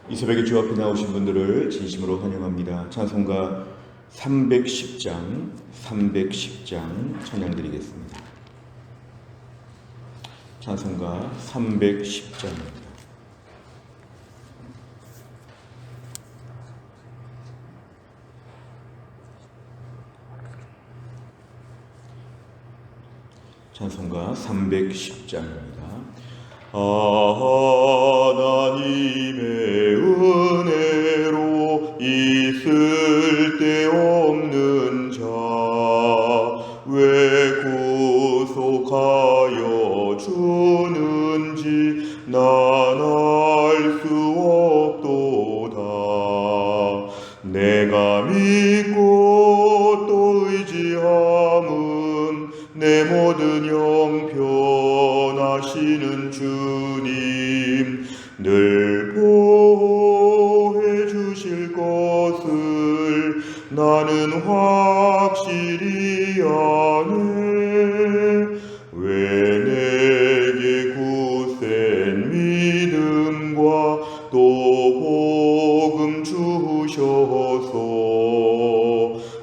이 새벽에 주 앞에 나오신 분들을 진심으로 환영합니다. 찬송가 310장 찬양 드리겠습니다. 찬송가 310장입니다. 찬송가 310장입니다. 하나님의 은혜로 있을 데 없는 자 왜 구속하여 주는지 난 알 수 없도다. 내가 믿고 또 의지함은 내 모든 형편하시는 주님 늘 보호해 주실 것을 나는 확실히 아네. 왜 내게 굳센 믿음과 또 복음 주셔서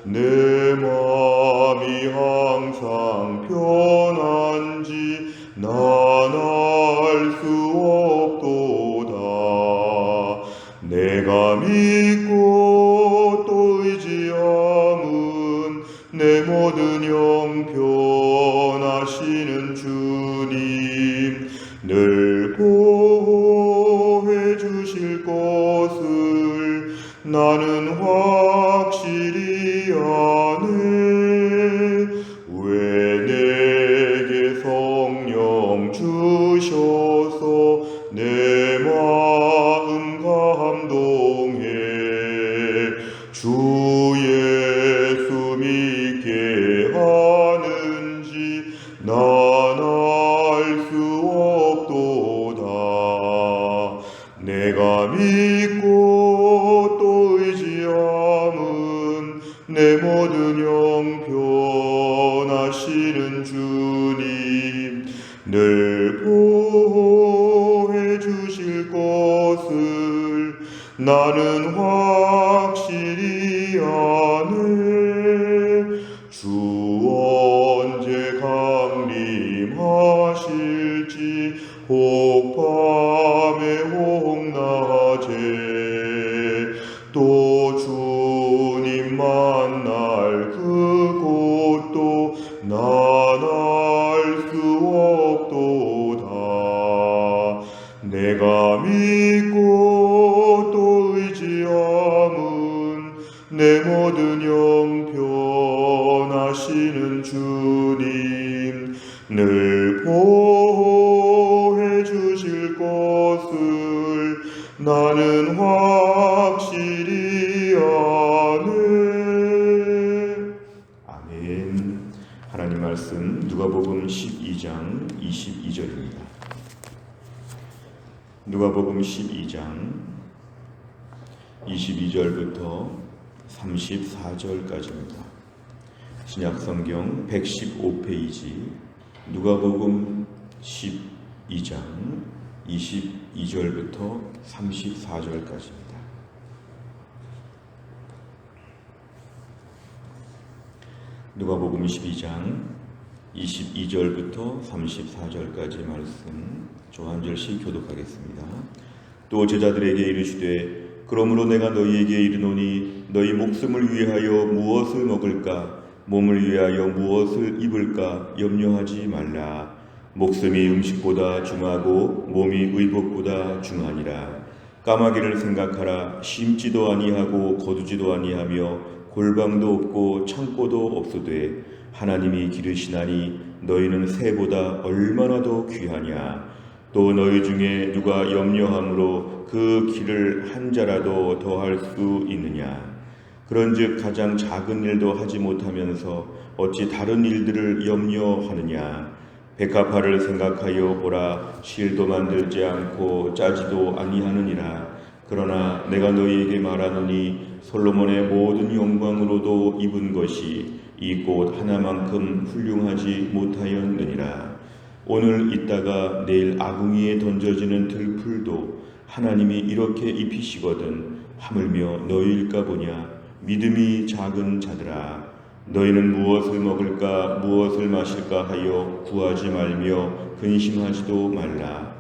내 마음이 항상 편한지 난 알 수 없도다. 내가 믿고 또 의지함은 내 모든 형편하시는 주님 늘 보호해 주실 것을 나는 확실히 아네. 왜 내게 성령 주셔서 내 마음 감동해 주 예수 믿게 하는지 난 알 수 없도다. 내가 믿고 또 의지함은 내 모든 형편하시는 주님 늘 보호해 주실 것을 나는 확실히 아네. 주 언제 강림하실지 혹 밤에 혹 낮에 또 주님 만날 그곳도 난 알 수 없도다. 내가 믿고 또 의지함은 내 모든 형편하시는 주님 늘 보호해 주실 것을 나는 확실히 아네. 아멘. 하나님 말씀 누가복음 12장 22절입니다. 누가복음 12장 22절부터 34절까지입니다. 신약성경 115페이지 누가복음 12장 22절부터 34절까지입니다. 누가복음 12장 22절부터 34절까지 말씀 저 한 절씩 교독하겠습니다. 또 제자들에게 이르시되 그러므로 내가 너희에게 이르노니 너희 목숨을 위하여 무엇을 먹을까 몸을 위하여 무엇을 입을까 염려하지 말라. 목숨이 음식보다 중하고 몸이 의복보다 중하니라. 까마귀를 생각하라. 심지도 아니하고 거두지도 아니하며 골방도 없고 창고도 없으되 하나님이 기르시나니 너희는 새보다 얼마나 더 귀하냐. 또 너희 중에 누가 염려함으로 그 길을 한 자라도 더할 수 있느냐. 그런즉 가장 작은 일도 하지 못하면서 어찌 다른 일들을 염려하느냐. 백합화를 생각하여 보라. 실도 만들지 않고 짜지도 아니하느니라. 그러나 내가 너희에게 말하노니 솔로몬의 모든 영광으로도 입은 것이 이 꽃 하나만큼 훌륭하지 못하였느니라. 오늘 있다가 내일 아궁이에 던져지는 들풀도 하나님이 이렇게 입히시거든 하물며 너희일까 보냐. 믿음이 작은 자들아, 너희는 무엇을 먹을까 무엇을 마실까 하여 구하지 말며 근심하지도 말라.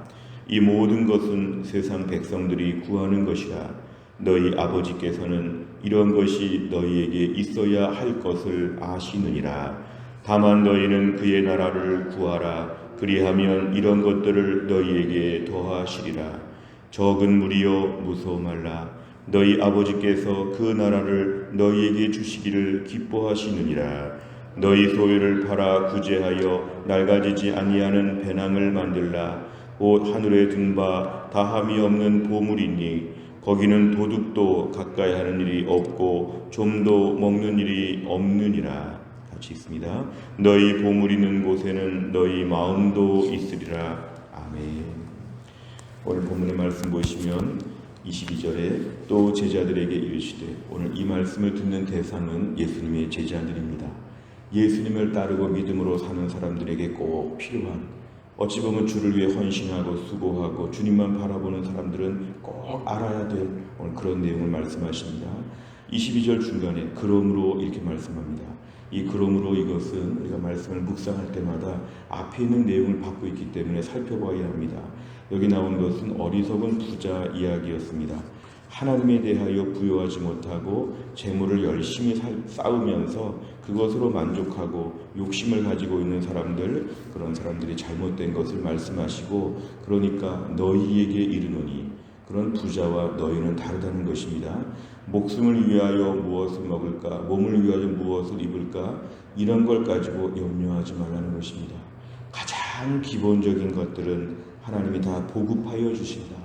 이 모든 것은 세상 백성들이 구하는 것이라. 너희 아버지께서는 이런 것이 너희에게 있어야 할 것을 아시느니라. 다만 너희는 그의 나라를 구하라. 그리하면 이런 것들을 너희에게 더하시리라. 적은 무리여 무서워 말라. 너희 아버지께서 그 나라를 너희에게 주시기를 기뻐하시느니라. 너희 소유를 팔아 구제하여 낡아지지 아니하는 배낭을 만들라. 곧 하늘에 든 바 다함이 없는 보물이니 거기는 도둑도 가까이 하는 일이 없고 좀도 먹는 일이 없느니라. 같이 읽습니다. 너희 보물 있는 곳에는 너희 마음도 있으리라. 아멘. 오늘 본문의 말씀 보시면 22절에 또 제자들에게 이르시되, 오늘 이 말씀을 듣는 대상은 예수님의 제자들입니다. 예수님을 따르고 믿음으로 사는 사람들에게 꼭 필요한, 어찌 보면 주를 위해 헌신하고 수고하고 주님만 바라보는 사람들은 꼭 알아야 될 오늘 그런 내용을 말씀하십니다. 22절 중간에 그러므로 이렇게 말씀합니다. 이 그러므로 이것은 우리가 말씀을 묵상할 때마다 앞에 있는 내용을 받고 있기 때문에 살펴봐야 합니다. 여기 나온 것은 어리석은 부자 이야기였습니다. 하나님에 대하여 부여하지 못하고 재물을 열심히 쌓으면서 그것으로 만족하고 욕심을 가지고 있는 사람들, 그런 사람들이 잘못된 것을 말씀하시고, 그러니까 너희에게 이르노니, 그런 부자와 너희는 다르다는 것입니다. 목숨을 위하여 무엇을 먹을까, 몸을 위하여 무엇을 입을까, 이런 걸 가지고 염려하지 말라는 것입니다. 가장 기본적인 것들은 하나님이 다 보급하여 주신다.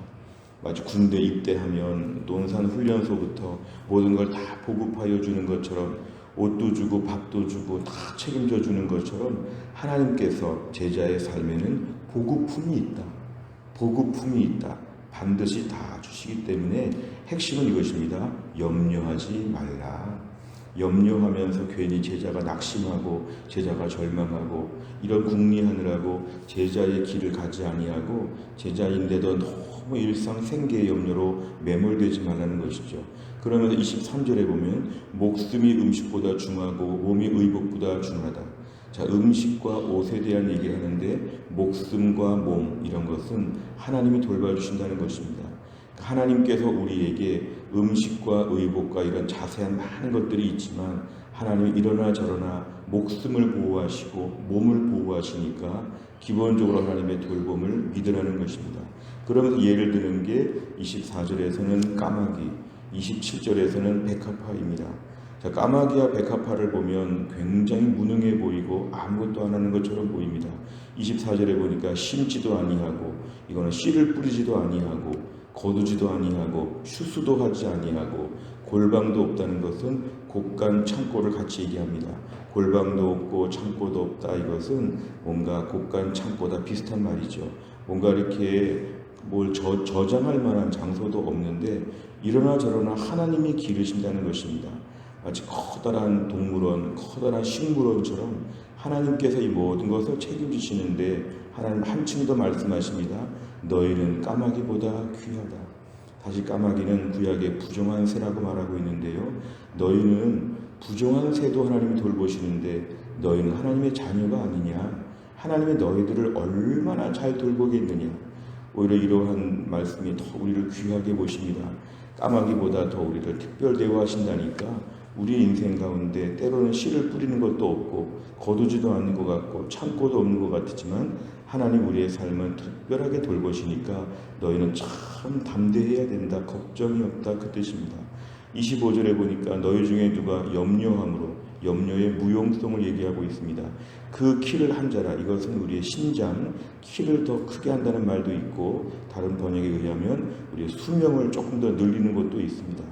마치 군대 입대하면 논산훈련소부터 모든 걸 다 보급하여 주는 것처럼, 옷도 주고 밥도 주고 다 책임져 주는 것처럼 하나님께서 제자의 삶에는 보급품이 있다. 보급품이 있다. 반드시 다 주시기 때문에 핵심은 이것입니다. 염려하지 말라. 염려하면서 괜히 제자가 낙심하고 제자가 절망하고 이런 궁리하느라고 제자의 길을 가지 아니하고 제자인데도 너무 일상 생계의 염려로 매몰되지 말라는 것이죠. 그러면서 23절에 보면 목숨이 음식보다 중하고 몸이 의복보다 중하다. 자, 음식과 옷에 대한 얘기를 하는데 목숨과 몸 이런 것은 하나님이 돌봐주신다는 것입니다. 하나님께서 우리에게 음식과 의복과 이런 자세한 많은 것들이 있지만 하나님이 이러나 저러나 목숨을 보호하시고 몸을 보호하시니까 기본적으로 하나님의 돌봄을 믿으라는 것입니다. 그러면서 예를 드는 게 24절에서는 까마귀, 27절에서는 백합화입니다. 자, 까마귀와 백합화를 보면 굉장히 무능해 보이고 아무것도 안 하는 것처럼 보입니다. 24절에 보니까 심지도 아니하고 이거는 씨를 뿌리지도 아니하고 거두지도 아니하고 추수도 하지 아니하고 골방도 없다는 것은 곡간 창고를 같이 얘기합니다. 골방도 없고 창고도 없다. 이것은 뭔가 곡간 창고다 비슷한 말이죠. 뭔가 이렇게 뭘 저장할 만한 장소도 없는데 이러나 저러나 하나님이 기르신다는 것입니다. 마치 커다란 동물원, 커다란 식물원처럼 하나님께서 이 모든 것을 책임지시는데 하나님 한층 더 말씀하십니다. 너희는 까마귀보다 귀하다. 다시 까마귀는 구약의 부정한 새라고 말하고 있는데요. 너희는 부정한 새도 하나님이 돌보시는데 너희는 하나님의 자녀가 아니냐. 하나님의 너희들을 얼마나 잘 돌보겠느냐. 오히려 이러한 말씀이 더 우리를 귀하게 보십니다. 까마귀보다 더 우리를 특별 대우하신다니까 우리 인생 가운데 때로는 씨를 뿌리는 것도 없고 거두지도 않는 것 같고 창고도 없는 것 같지만 하나님 우리의 삶은 특별하게 돌보시니까 너희는 참 담대해야 된다. 걱정이 없다. 그 뜻입니다. 25절에 보니까 너희 중에 누가 염려함으로 염려의 무용성을 얘기하고 있습니다. 그 키를 한 자라. 이것은 우리의 신장, 키를 더 크게 한다는 말도 있고 다른 번역에 의하면 우리의 수명을 조금 더 늘리는 것도 있습니다.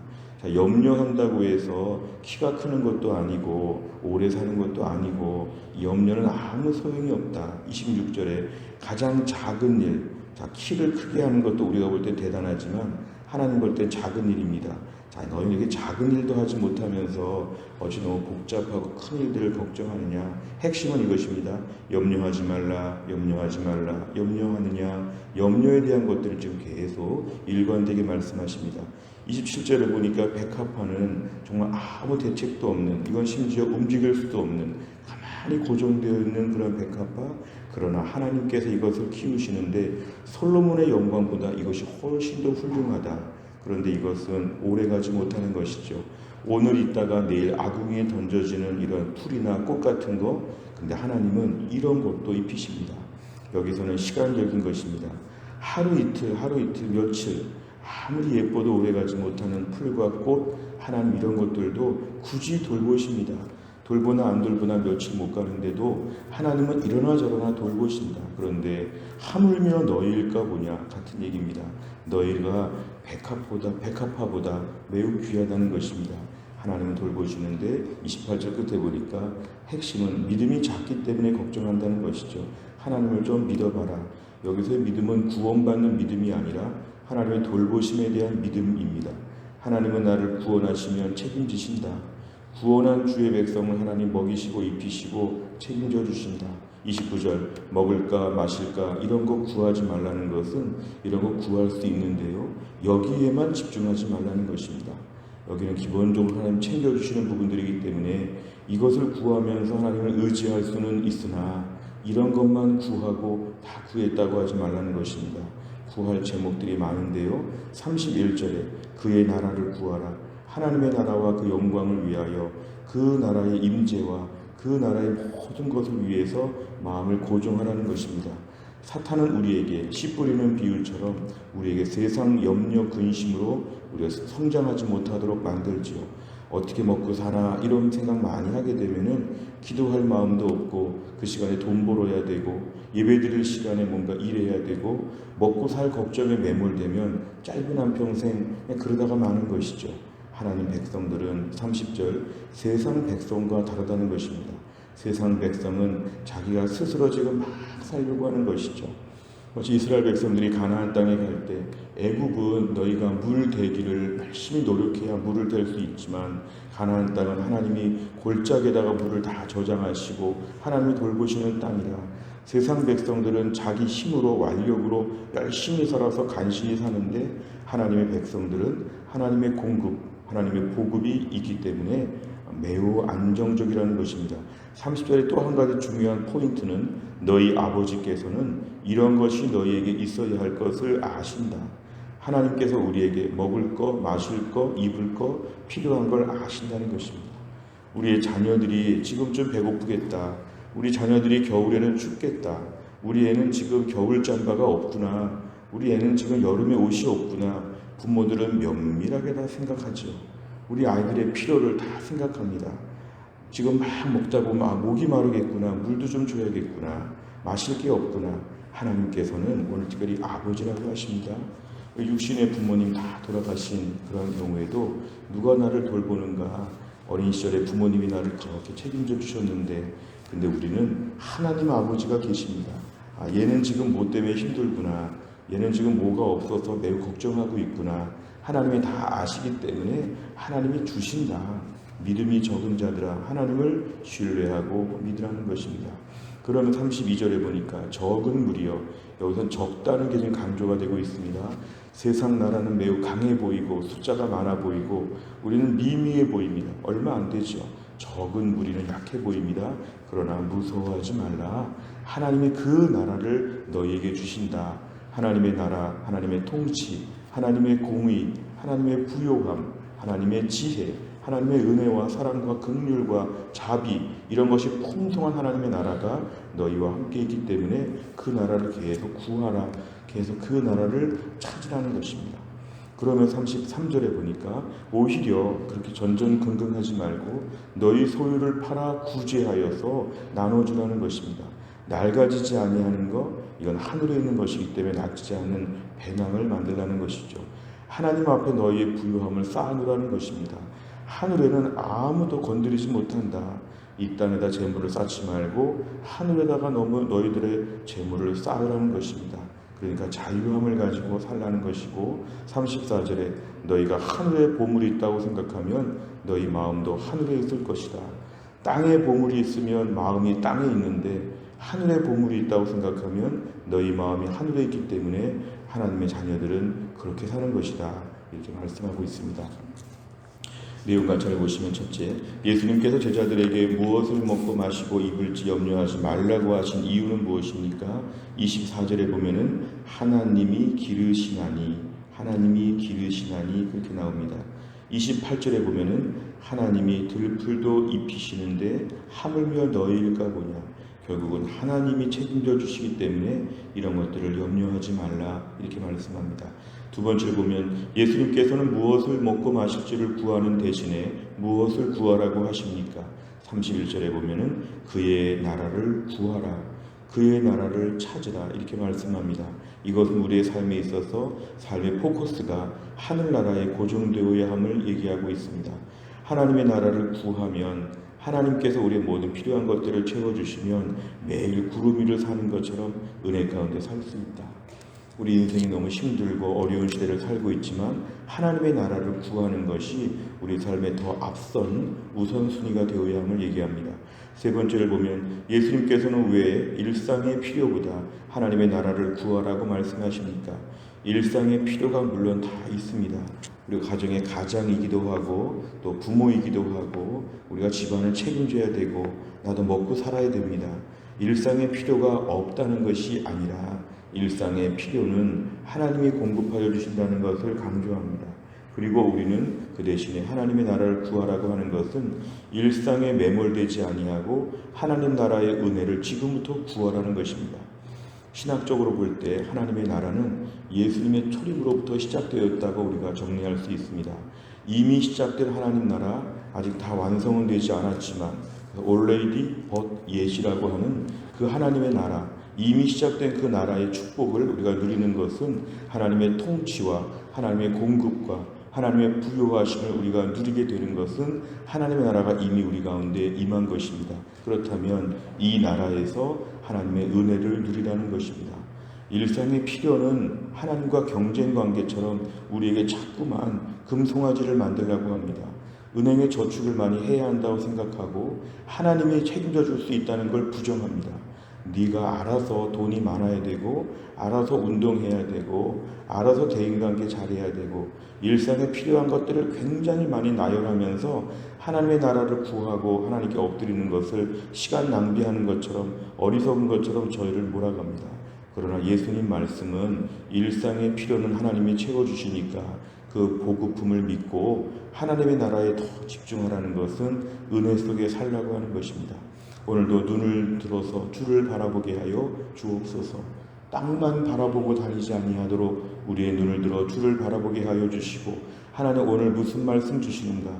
자, 염려한다고 해서 키가 크는 것도 아니고 오래 사는 것도 아니고 염려는 아무 소용이 없다. 26절에 가장 작은 일, 자, 키를 크게 하는 것도 우리가 볼 때 대단하지만 하나님 볼 때 작은 일입니다. 자, 너희에게 작은 일도 하지 못하면서 어찌 너무 복잡하고 큰 일들을 걱정하느냐. 핵심은 이것입니다. 염려하지 말라, 염려하지 말라, 염려하느냐. 염려에 대한 것들을 지금 계속 일관되게 말씀하십니다. 27절을 보니까 백합화는 정말 아무 대책도 없는, 이건 심지어 움직일 수도 없는, 가만히 고정되어 있는 그런 백합화. 그러나 하나님께서 이것을 키우시는데 솔로몬의 영광보다 이것이 훨씬 더 훌륭하다. 그런데 이것은 오래가지 못하는 것이죠. 오늘 있다가 내일 아궁이에 던져지는 이런 풀이나 꽃 같은 거, 근데 하나님은 이런 것도 입히십니다. 여기서는 시간적인 것입니다. 하루 이틀 며칠 아무리 예뻐도 오래가지 못하는 풀과 꽃, 하나님 이런 것들도 굳이 돌보십니다. 돌보나 안 돌보나 며칠 못 가는데도 하나님은 이러나 저러나 돌보신다. 그런데 하물며 너희일까 보냐 같은 얘기입니다. 너희가 백합화보다 매우 귀하다는 것입니다. 하나님은 돌보시는데 28절 끝에 보니까 핵심은 믿음이 작기 때문에 걱정한다는 것이죠. 하나님을 좀 믿어봐라. 여기서의 믿음은 구원받는 믿음이 아니라 하나님의 돌보심에 대한 믿음입니다. 하나님은 나를 구원하시면 책임지신다. 구원한 주의 백성을 하나님 먹이시고 입히시고 책임져 주신다. 29절 먹을까 마실까 이런 거 구하지 말라는 것은 이런 거 구할 수 있는데요. 여기에만 집중하지 말라는 것입니다. 여기는 기본적으로 하나님 챙겨주시는 부분들이기 때문에 이것을 구하면서 하나님을 의지할 수는 있으나 이런 것만 구하고 다 구했다고 하지 말라는 것입니다. 구할 제목들이 많은데요. 31절에 그의 나라를 구하라. 하나님의 나라와 그 영광을 위하여 그 나라의 임재와 그 나라의 모든 것을 위해서 마음을 고정하라는 것입니다. 사탄은 우리에게 씨 뿌리는 비유처럼 우리에게 세상 염려 근심으로 우리가 성장하지 못하도록 만들지요. 어떻게 먹고 사나 이런 생각 많이 하게 되면은 기도할 마음도 없고 그 시간에 돈 벌어야 되고 예배드릴 시간에 뭔가 일해야 되고 먹고 살 걱정에 매몰되면 짧은 한평생 그러다가 마는 것이죠. 하나님 백성들은 30절 세상 백성과 다르다는 것입니다. 세상 백성은 자기가 스스로 지금 막 살려고 하는 것이죠. 마치 이스라엘 백성들이 가나안 땅에 갈 때 애굽은 너희가 물 대기를 열심히 노력해야 물을 댈 수 있지만 가나안 땅은 하나님이 골짜기에다가 물을 다 저장하시고 하나님이 돌보시는 땅이라 세상 백성들은 자기 힘으로 완력으로 열심히 살아서 간신히 사는데 하나님의 백성들은 하나님의 공급, 하나님의 보급이 있기 때문에 매우 안정적이라는 것입니다. 30절에 또 한 가지 중요한 포인트는 너희 아버지께서는 이런 것이 너희에게 있어야 할 것을 아신다. 하나님께서 우리에게 먹을 거, 마실 거, 입을 거, 필요한 걸 아신다는 것입니다. 우리의 자녀들이 지금쯤 배고프겠다. 우리 자녀들이 겨울에는 춥겠다. 우리 애는 지금 겨울 잠바가 없구나. 우리 애는 지금 여름에 옷이 없구나. 부모들은 면밀하게 다 생각하죠. 우리 아이들의 필요를 다 생각합니다. 지금 막 먹다 보면 목이 마르겠구나. 물도 좀 줘야겠구나. 마실 게 없구나. 하나님께서는 오늘 특별히 아버지라고 하십니다. 육신의 부모님 다 돌아가신 그런 경우에도 누가 나를 돌보는가. 어린 시절에 부모님이 나를 그렇게 책임져 주셨는데 근데 우리는 하나님 아버지가 계십니다. 얘는 지금 뭐 때문에 힘들구나. 얘는 지금 뭐가 없어서 매우 걱정하고 있구나. 하나님이 다 아시기 때문에 하나님이 주신다. 믿음이 적은 자들아 하나님을 신뢰하고 믿으라는 것입니다. 그러면 32절에 보니까 적은 무리여, 여기서 적다는 게 지금 강조가 되고 있습니다. 세상 나라는 매우 강해 보이고 숫자가 많아 보이고 우리는 미미해 보입니다. 얼마 안 되죠. 적은 무리는 약해 보입니다. 그러나 무서워하지 말라. 하나님이 그 나라를 너희에게 주신다. 하나님의 나라, 하나님의 통치, 하나님의 공의, 하나님의 부요함, 하나님의 지혜, 하나님의 은혜와 사랑과 긍휼과 자비 이런 것이 풍성한 하나님의 나라가 너희와 함께 있기 때문에 그 나라를 계속 구하라. 계속 그 나라를 찾으라는 것입니다. 그러면 33절에 보니까 오히려 그렇게 전전긍긍하지 말고 너희 소유를 팔아 구제하여서 나눠주라는 것입니다. 낡아지지 아니하는 것, 이건 하늘에 있는 것이기 때문에 낡지 않는 배낭을 만들라는 것이죠. 하나님 앞에 너희의 부유함을 쌓아놓으라는 것입니다. 하늘에는 아무도 건드리지 못한다. 이 땅에다 재물을 쌓지 말고 하늘에다가 너희들의 재물을 쌓으라는 것입니다. 그러니까 자유함을 가지고 살라는 것이고, 34절에 너희가 하늘에 보물이 있다고 생각하면 너희 마음도 하늘에 있을 것이다. 땅에 보물이 있으면 마음이 땅에 있는데 하늘에 보물이 있다고 생각하면 너희 마음이 하늘에 있기 때문에 하나님의 자녀들은 그렇게 사는 것이다. 이렇게 말씀하고 있습니다. 내용과 잘 보시면, 첫째, 예수님께서 제자들에게 무엇을 먹고 마시고 입을지 염려하지 말라고 하신 이유는 무엇입니까? 24절에 보면은 하나님이 기르시나니 그렇게 나옵니다. 28절에 보면은 하나님이 들풀도 입히시는데 하물며 너희일까 보냐. 결국은 하나님이 책임져 주시기 때문에 이런 것들을 염려하지 말라, 이렇게 말씀합니다. 두 번째 보면 예수님께서는 무엇을 먹고 마실지를 구하는 대신에 무엇을 구하라고 하십니까? 31절에 보면은 그의 나라를 구하라, 그의 나라를 찾으라, 이렇게 말씀합니다. 이것은 우리의 삶에 있어서 삶의 포커스가 하늘나라에 고정되어야 함을 얘기하고 있습니다. 하나님의 나라를 구하면 하나님께서 우리의 모든 필요한 것들을 채워주시면 매일 구름 위를 사는 것처럼 은혜 가운데 살 수 있다. 우리 인생이 너무 힘들고 어려운 시대를 살고 있지만 하나님의 나라를 구하는 것이 우리 삶의 더 앞선 우선순위가 되어야 함을 얘기합니다. 세 번째를 보면 예수님께서는 왜 일상의 필요보다 하나님의 나라를 구하라고 말씀하십니까? 일상의 필요가 물론 다 있습니다. 우리가 가정의 가장이기도 하고 또 부모이기도 하고 우리가 집안을 책임져야 되고 나도 먹고 살아야 됩니다. 일상의 필요가 없다는 것이 아니라 일상의 필요는 하나님이 공급하여 주신다는 것을 강조합니다. 그리고 우리는 그 대신에 하나님의 나라를 구하라고 하는 것은 일상에 매몰되지 아니하고 하나님 나라의 은혜를 지금부터 구하라는 것입니다. 신학적으로 볼 때 하나님의 나라는 예수님의 초림으로부터 시작되었다고 우리가 정리할 수 있습니다. 이미 시작된 하나님 나라, 아직 다 완성은 되지 않았지만 already but yet이라고 하는 그 하나님의 나라, 이미 시작된 그 나라의 축복을 우리가 누리는 것은 하나님의 통치와 하나님의 공급과 하나님의 부요하심을 우리가 누리게 되는 것은 하나님의 나라가 이미 우리 가운데 임한 것입니다. 그렇다면 이 나라에서 하나님의 은혜를 누리라는 것입니다. 일상의 필요는 하나님과 경쟁 관계처럼 우리에게 자꾸만 금송아지를 만들려고 합니다. 은행에 저축을 많이 해야 한다고 생각하고 하나님이 책임져 줄 수 있다는 걸 부정합니다. 네가 알아서 돈이 많아야 되고 알아서 운동해야 되고 알아서 대인관계 잘해야 되고 일상에 필요한 것들을 굉장히 많이 나열하면서 하나님의 나라를 구하고 하나님께 엎드리는 것을 시간 낭비하는 것처럼 어리석은 것처럼 저희를 몰아갑니다. 그러나 예수님 말씀은 일상의 필요는 하나님이 채워주시니까 그 보급품을 믿고 하나님의 나라에 더 집중하라는 것은 은혜 속에 살라고 하는 것입니다. 오늘도 눈을 들어서 주를 바라보게 하여 주옵소서. 땅만 바라보고 다니지 아니하도록 우리의 눈을 들어 주를 바라보게 하여 주시고, 하나님 오늘 무슨 말씀 주시는가,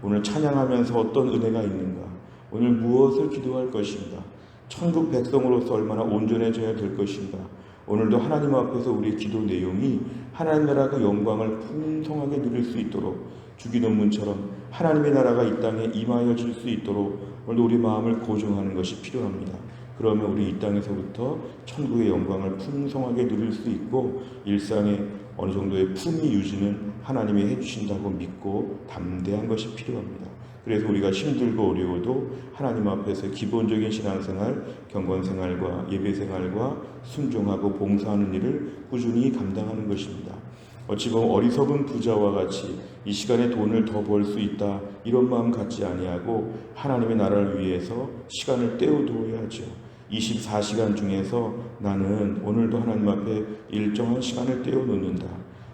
오늘 찬양하면서 어떤 은혜가 있는가, 오늘 무엇을 기도할 것인가, 천국 백성으로서 얼마나 온전해져야 될 것인가. 오늘도 하나님 앞에서 우리의 기도 내용이 하나님 나라가 영광을 풍성하게 누릴 수 있도록 주기도문처럼 하나님의 나라가 이 땅에 임하여질 수 있도록 오늘도 우리 마음을 고정하는 것이 필요합니다. 그러면 우리 이 땅에서부터 천국의 영광을 풍성하게 누릴 수 있고 일상에 어느 정도의 품위 유지는 하나님이 해주신다고 믿고 담대한 것이 필요합니다. 그래서 우리가 힘들고 어려워도 하나님 앞에서 기본적인 신앙생활, 경건생활과 예배생활과 순종하고 봉사하는 일을 꾸준히 감당하는 것입니다. 어찌 보면 어리석은 부자와 같이 이 시간에 돈을 더 벌 수 있다 이런 마음 갖지 아니하고 하나님의 나라를 위해서 시간을 떼어두어야죠. 24시간 중에서 나는 오늘도 하나님 앞에 일정한 시간을 떼어놓는다.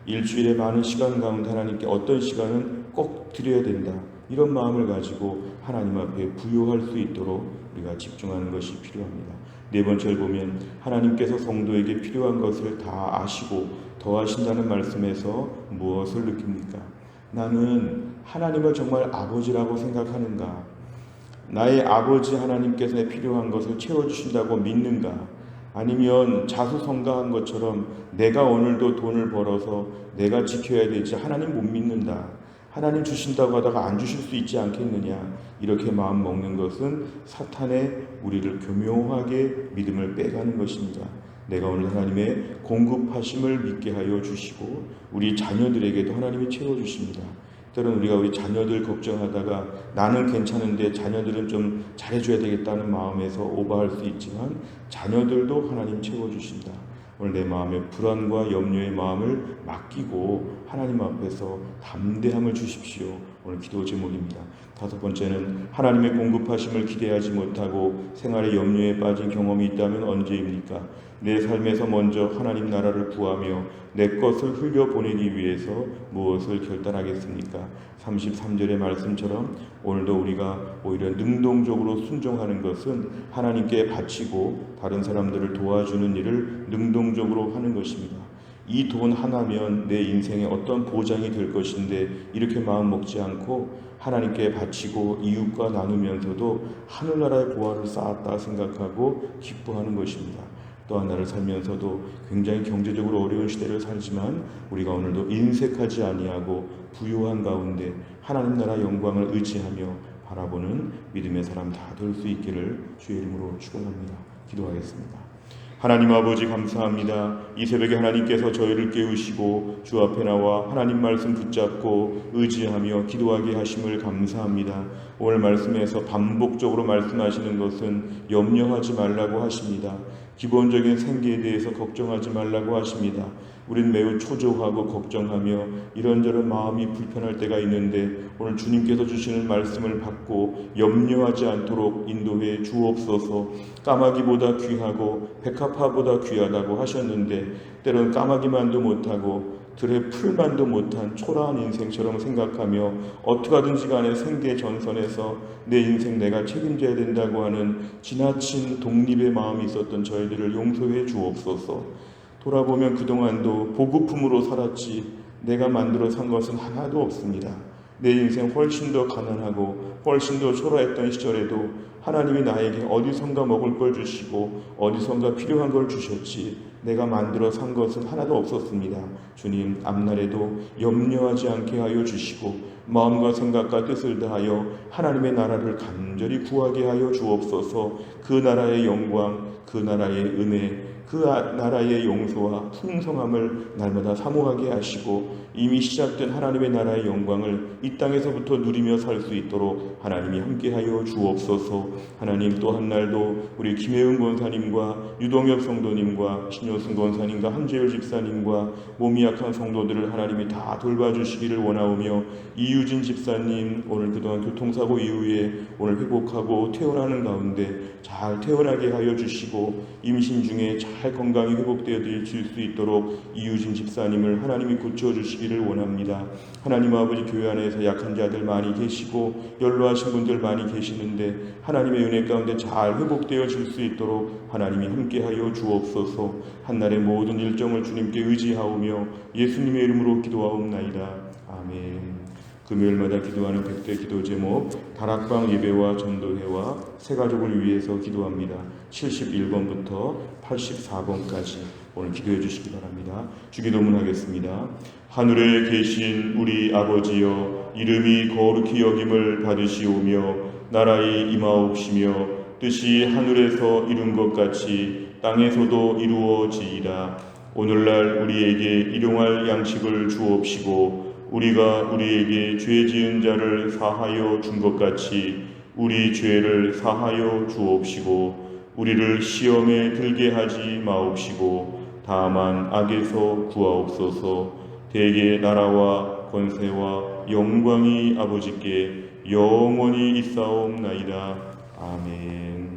일주일에 많은 시간 가운데 하나님께 어떤 시간은 꼭 드려야 된다. 이런 마음을 가지고 하나님 앞에 부요할 수 있도록 우리가 집중하는 것이 필요합니다. 네 번째를 보면 하나님께서 성도에게 필요한 것을 다 아시고 더하신다는 말씀에서 무엇을 느낍니까? 나는 하나님을 정말 아버지라고 생각하는가? 나의 아버지 하나님께서 내 필요한 것을 채워주신다고 믿는가? 아니면 자수성가한 것처럼 내가 오늘도 돈을 벌어서 내가 지켜야 되지 하나님 못 믿는다. 하나님 주신다고 하다가 안 주실 수 있지 않겠느냐. 이렇게 마음 먹는 것은 사탄의 우리를 교묘하게 믿음을 빼가는 것입니다. 내가 오늘 하나님의 공급하심을 믿게 하여 주시고 우리 자녀들에게도 하나님이 채워주십니다. 때로는 우리가 우리 자녀들 걱정하다가 나는 괜찮은데 자녀들은 좀 잘해줘야 되겠다는 마음에서 오버할 수 있지만 자녀들도 하나님 채워주신다. 오늘 내 마음의 불안과 염려의 마음을 맡기고 하나님 앞에서 담대함을 주십시오. 오늘 기도 제목입니다. 다섯 번째는 하나님의 공급하심을 기대하지 못하고 생활의 염려에 빠진 경험이 있다면 언제입니까? 내 삶에서 먼저 하나님 나라를 구하며 내 것을 흘려보내기 위해서 무엇을 결단하겠습니까? 33절의 말씀처럼 오늘도 우리가 오히려 능동적으로 순종하는 것은 하나님께 바치고 다른 사람들을 도와주는 일을 능동적으로 하는 것입니다. 이 돈 하나면 내 인생에 어떤 보장이 될 것인데 이렇게 마음 먹지 않고 하나님께 바치고 이웃과 나누면서도 하늘나라의 보화를 쌓았다 생각하고 기뻐하는 것입니다. 또 하나를 살면서도 굉장히 경제적으로 어려운 시대를 살지만 우리가 오늘도 인색하지 아니하고 부유한 가운데 하나님 나라 영광을 의지하며 바라보는 믿음의 사람 다 될 수 있기를 주의 이름으로 축원합니다. 기도하겠습니다. 하나님 아버지 감사합니다. 이 새벽에 하나님께서 저희를 깨우시고 주 앞에 나와 하나님 말씀 붙잡고 의지하며 기도하게 하심을 감사합니다. 오늘 말씀에서 반복적으로 말씀하시는 것은 염려하지 말라고 하십니다. 기본적인 생계에 대해서 걱정하지 말라고 하십니다. 우린 매우 초조하고 걱정하며 이런저런 마음이 불편할 때가 있는데 오늘 주님께서 주시는 말씀을 받고 염려하지 않도록 인도해 주옵소서. 까마귀보다 귀하고 백합화보다 귀하다고 하셨는데 때로는 까마귀만도 못하고 들의 풀만도 못한 초라한 인생처럼 생각하며 어떻게 하든지 간에 생계 전선에서 내 인생 내가 책임져야 된다고 하는 지나친 독립의 마음이 있었던 저희들을 용서해 주옵소서. 돌아보면 그동안도 보급품으로 살았지 내가 만들어 산 것은 하나도 없습니다. 내 인생 훨씬 더 가난하고 훨씬 더 초라했던 시절에도 하나님이 나에게 어디선가 먹을 걸 주시고 어디선가 필요한 걸 주셨지 내가 만들어 산 것은 하나도 없었습니다. 주님, 앞날에도 염려하지 않게 하여 주시고 마음과 생각과 뜻을 다하여 하나님의 나라를 간절히 구하게 하여 주옵소서. 그 나라의 영광, 그 나라의 은혜, 그 나라의 용서와 풍성함을 날마다 사모하게 하시고 이미 시작된 하나님의 나라의 영광을 이 땅에서부터 누리며 살 수 있도록 하나님이 함께하여 주옵소서. 하나님, 또 한 날도 우리 김혜은 권사님과 유동엽 성도님과 신효승 권사님과 한재열 집사님과 몸이 약한 성도들을 하나님이 다 돌봐주시기를 원하오며 이유진 집사님 오늘 그동안 교통사고 이후에 오늘 회복하고 퇴원하는 가운데 잘 퇴원하게 하여 주시고 임신 중에 잘 건강히 회복되어질 수 있도록 이유진 집사님을 하나님이 고쳐주시기를 원합니다. 하나님 아버지, 교회 안에서 약한 자들 많이 계시고 연로하신 분들 많이 계시는데 하나님의 은혜 가운데 잘 회복되어질 수 있도록 하나님이 함께하여 주옵소서. 한날의 모든 일정을 주님께 의지하오며 예수님의 이름으로 기도하옵나이다. 아멘. 금요일마다 기도하는 100대 기도 제목 다락방 예배와 전도회와 새가족을 위해서 기도합니다. 71번부터 84번까지 오늘 기도해 주시기 바랍니다. 주기도문 하겠습니다. 하늘에 계신 우리 아버지여, 이름이 거룩히 여김을 받으시오며 나라의 임하옵시며 뜻이 하늘에서 이룬 것 같이 땅에서도 이루어지이다. 오늘날 우리에게 일용할 양식을 주옵시고 우리가 우리에게 죄 지은 자를 사하여 준 것 같이 우리 죄를 사하여 주옵시고 우리를 시험에 들게 하지 마옵시고 다만 악에서 구하옵소서. 대개 나라와 권세와 영광이 아버지께 영원히 있사옵나이다. 아멘.